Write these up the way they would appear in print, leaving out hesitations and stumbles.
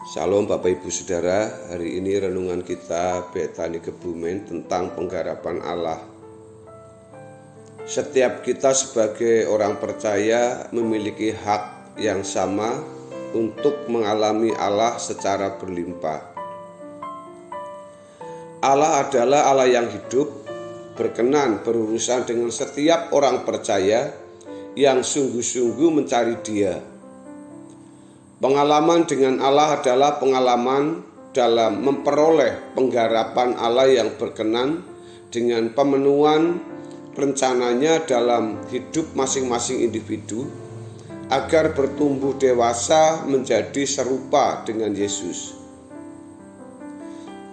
Shalom Bapak Ibu Saudara, hari ini renungan kita Betani Kebumen tentang penggarapan Allah. Setiap kita sebagai orang percaya memiliki hak yang sama untuk mengalami Allah secara berlimpah. Allah adalah Allah yang hidup, berkenan berurusan dengan setiap orang percaya yang sungguh-sungguh mencari Dia. Pengalaman dengan Allah adalah pengalaman dalam memperoleh penggarapan Allah yang berkenan dengan pemenuhan rencananya dalam hidup masing-masing individu agar bertumbuh dewasa menjadi serupa dengan Yesus.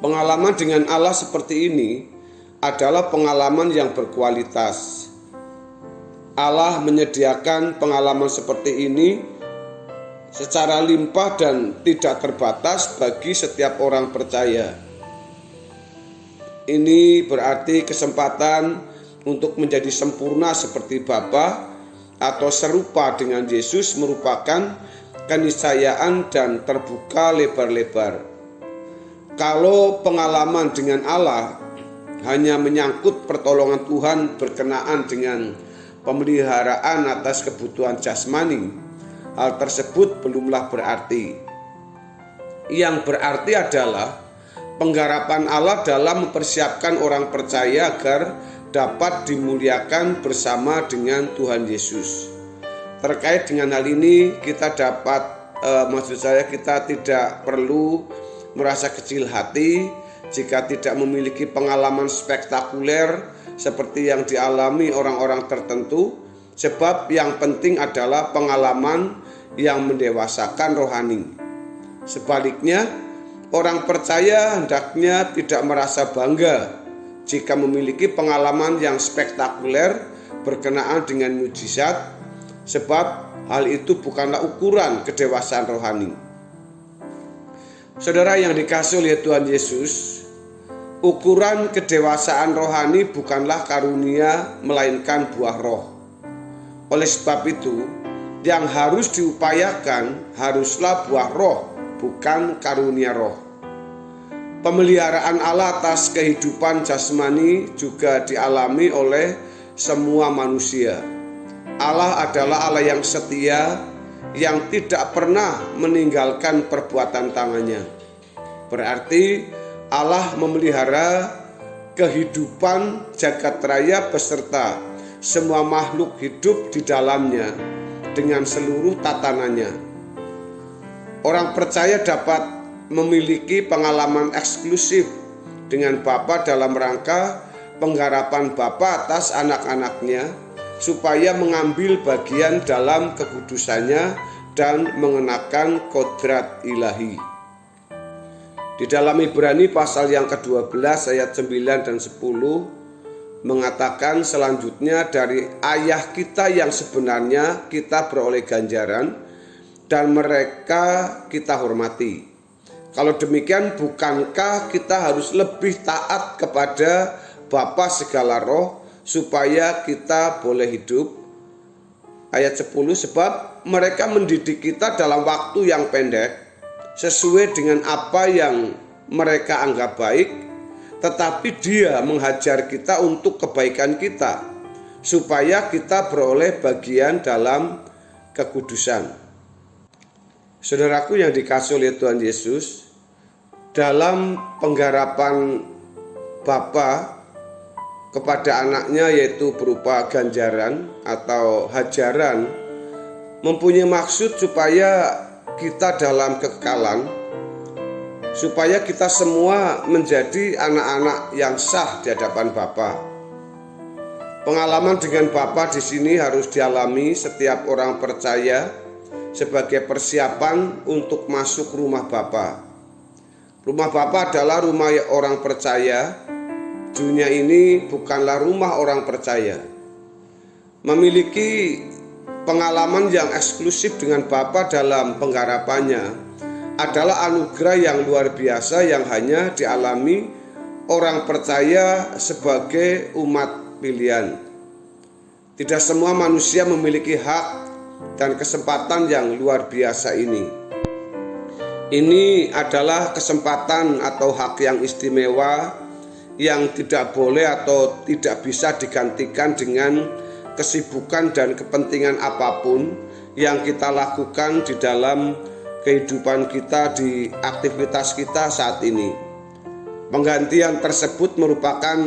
Pengalaman dengan Allah seperti ini adalah pengalaman yang berkualitas. Allah menyediakan pengalaman seperti ini secara limpah dan tidak terbatas bagi setiap orang percaya. Ini berarti kesempatan untuk menjadi sempurna seperti Bapa atau serupa dengan Yesus merupakan keniscayaan dan terbuka lebar-lebar. Kalau pengalaman dengan Allah hanya menyangkut pertolongan Tuhan berkenaan dengan pemeliharaan atas kebutuhan jasmani, hal tersebut belumlah berarti. Yang berarti adalah penggarapan Allah dalam mempersiapkan orang percaya agar dapat dimuliakan bersama dengan Tuhan Yesus. Terkait dengan hal ini kita kita tidak perlu merasa kecil hati jika tidak memiliki pengalaman spektakuler seperti yang dialami orang-orang tertentu, sebab yang penting adalah pengalaman yang mendewasakan rohani. Sebaliknya, orang percaya hendaknya tidak merasa bangga jika memiliki pengalaman yang spektakuler berkenaan dengan mujizat, sebab hal itu bukanlah ukuran kedewasaan rohani. Saudara yang dikasihi oleh Tuhan Yesus, ukuran kedewasaan rohani bukanlah karunia melainkan buah roh. Oleh sebab itu, yang harus diupayakan haruslah buah roh, bukan karunia roh. Pemeliharaan Allah atas kehidupan jasmani juga dialami oleh semua manusia. Allah adalah Allah yang setia, yang tidak pernah meninggalkan perbuatan tangannya. Berarti Allah memelihara kehidupan jagat raya beserta semua makhluk hidup di dalamnya dengan seluruh tatanannya. Orang percaya dapat memiliki pengalaman eksklusif dengan Bapa dalam rangka penggarapan Bapa atas anak-anaknya supaya mengambil bagian dalam kekudusannya dan mengenakan kodrat ilahi. Di dalam Ibrani pasal yang ke-12 ayat 9 dan 10 mengatakan selanjutnya, dari ayah kita yang sebenarnya kita beroleh ganjaran dan mereka kita hormati. Kalau demikian, bukankah kita harus lebih taat kepada Bapa segala roh supaya kita boleh hidup? Ayat 10, sebab mereka mendidik kita dalam waktu yang pendek sesuai dengan apa yang mereka anggap baik, tetapi Dia menghajar kita untuk kebaikan kita, supaya kita beroleh bagian dalam kekudusan. Saudaraku yang dikasihi oleh Tuhan Yesus, dalam penggarapan Bapa kepada anaknya yaitu berupa ganjaran atau hajaran, mempunyai maksud supaya kita dalam kekekalan, supaya kita semua menjadi anak-anak yang sah di hadapan Bapa. Pengalaman dengan Bapa di sini harus dialami setiap orang percaya sebagai persiapan untuk masuk rumah Bapa. Rumah Bapa adalah rumah orang percaya. Dunia ini bukanlah rumah orang percaya. Memiliki pengalaman yang eksklusif dengan Bapa dalam penggarapannya adalah anugerah yang luar biasa yang hanya dialami orang percaya sebagai umat pilihan. Tidak semua manusia memiliki hak dan kesempatan yang luar biasa ini. Ini adalah kesempatan atau hak yang istimewa yang tidak boleh atau tidak bisa digantikan dengan kesibukan dan kepentingan apapun yang kita lakukan di dalam kehidupan kita, di aktivitas kita saat ini. Penggantian tersebut merupakan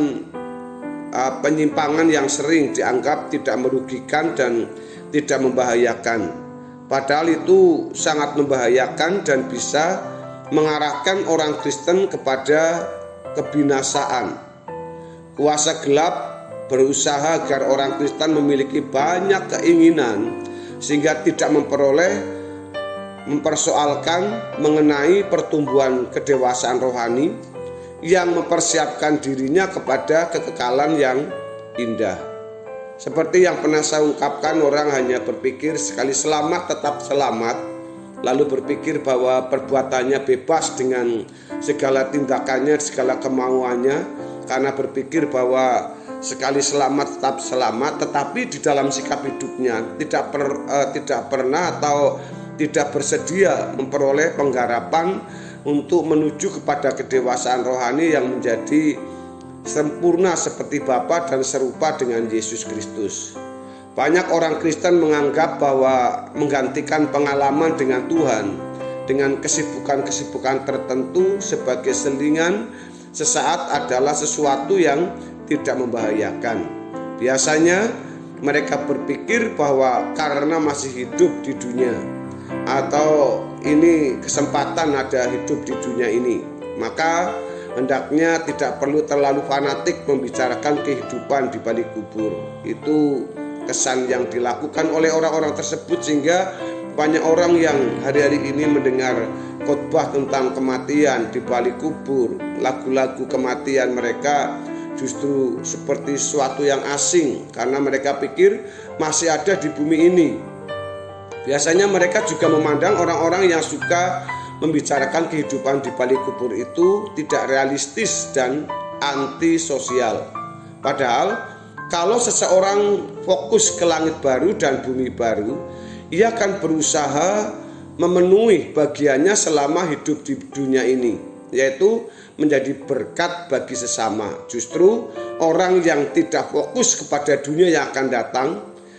penyimpangan yang sering dianggap tidak merugikan dan tidak membahayakan. Padahal itu sangat membahayakan dan bisa mengarahkan orang Kristen kepada kebinasaan. Kuasa gelap berusaha agar orang Kristen memiliki banyak keinginan sehingga tidak mempersoalkan mengenai pertumbuhan kedewasaan rohani yang mempersiapkan dirinya kepada kekekalan yang indah. Seperti yang pernah saya ungkapkan, orang hanya berpikir sekali selamat tetap selamat, lalu berpikir bahwa perbuatannya bebas dengan segala tindakannya, segala kemauannya, karena berpikir bahwa sekali selamat tetap selamat, tetapi di dalam sikap hidupnya tidak pernah atau tidak bersedia memperoleh penggarapan untuk menuju kepada kedewasaan rohani yang menjadi sempurna seperti Bapa dan serupa dengan Yesus Kristus. Banyak orang Kristen menganggap bahwa menggantikan pengalaman dengan Tuhan dengan kesibukan-kesibukan tertentu sebagai selingan sesaat adalah sesuatu yang tidak membahayakan. Biasanya mereka berpikir bahwa karena masih hidup di dunia atau ini kesempatan ada hidup di dunia ini, maka hendaknya tidak perlu terlalu fanatik membicarakan kehidupan di balik kubur. Itu kesan yang dilakukan oleh orang-orang tersebut, sehingga banyak orang yang hari-hari ini mendengar khotbah tentang kematian di balik kubur, lagu-lagu kematian mereka justru seperti sesuatu yang asing karena mereka pikir masih ada di bumi ini. Biasanya mereka juga memandang orang-orang yang suka membicarakan kehidupan di balik kubur itu tidak realistis dan antisosial. Padahal kalau seseorang fokus ke langit baru dan bumi baru, ia akan berusaha memenuhi bagiannya selama hidup di dunia ini, yaitu menjadi berkat bagi sesama. Justru orang yang tidak fokus kepada dunia yang akan datang,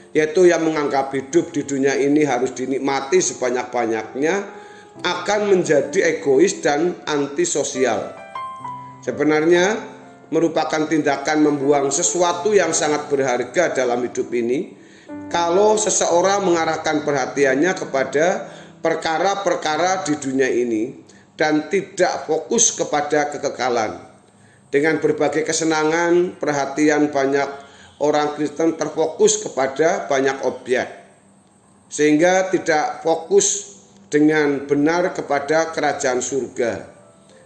yaitu yang menganggap hidup di dunia ini harus dinikmati sebanyak-banyaknya, akan menjadi egois dan antisosial. Sebenarnya merupakan tindakan membuang sesuatu yang sangat berharga dalam hidup ini kalau seseorang mengarahkan perhatiannya kepada perkara-perkara di dunia ini dan tidak fokus kepada kekekalan. Dengan berbagai kesenangan, perhatian banyak orang Kristen terfokus kepada banyak objek, sehingga tidak fokus dengan benar kepada kerajaan surga.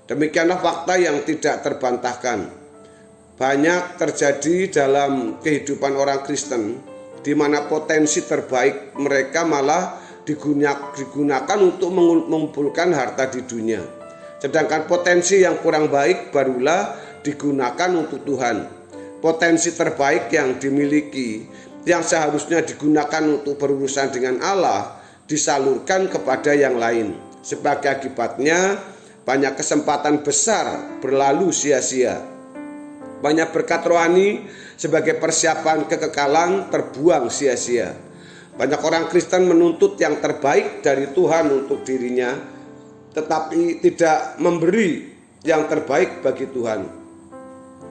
Demikianlah fakta yang tidak terbantahkan. Banyak terjadi dalam kehidupan orang Kristen, di mana potensi terbaik mereka malah digunakan untuk mengumpulkan harta di dunia. Sedangkan potensi yang kurang baik barulah digunakan untuk Tuhan. Potensi terbaik yang dimiliki, yang seharusnya digunakan untuk berurusan dengan Allah, disalurkan kepada yang lain. Sebagai akibatnya, banyak kesempatan besar berlalu sia-sia. Banyak berkat rohani sebagai persiapan kekekalan terbuang sia-sia. Banyak orang Kristen menuntut yang terbaik dari Tuhan untuk dirinya, tetapi tidak memberi yang terbaik bagi Tuhan.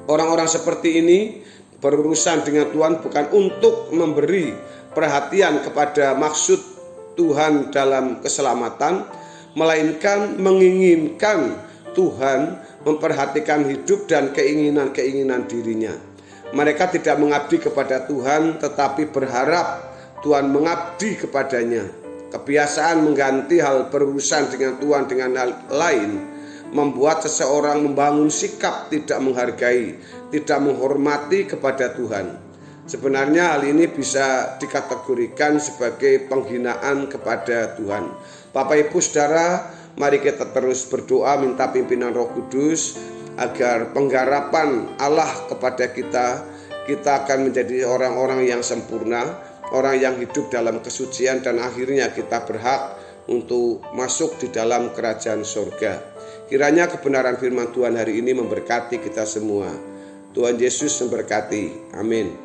Orang-orang seperti ini berurusan dengan Tuhan bukan untuk memberi perhatian kepada maksud Tuhan dalam keselamatan, melainkan menginginkan Tuhan memperhatikan hidup dan keinginan-keinginan dirinya. Mereka tidak mengabdi kepada Tuhan, tetapi berharap Tuhan mengabdi kepadanya. Kebiasaan mengganti hal berurusan dengan Tuhan dengan hal lain membuat seseorang membangun sikap tidak menghargai, tidak menghormati kepada Tuhan. Sebenarnya hal ini bisa dikategorikan sebagai penghinaan kepada Tuhan. Bapak Ibu Saudara, mari kita terus berdoa minta pimpinan Roh Kudus agar penggarapan Allah kepada kita akan menjadi orang-orang yang sempurna, orang yang hidup dalam kesucian, dan akhirnya kita berhak untuk masuk di dalam kerajaan surga. Kiranya kebenaran firman Tuhan hari ini memberkati kita semua. Tuhan Yesus memberkati. Amin.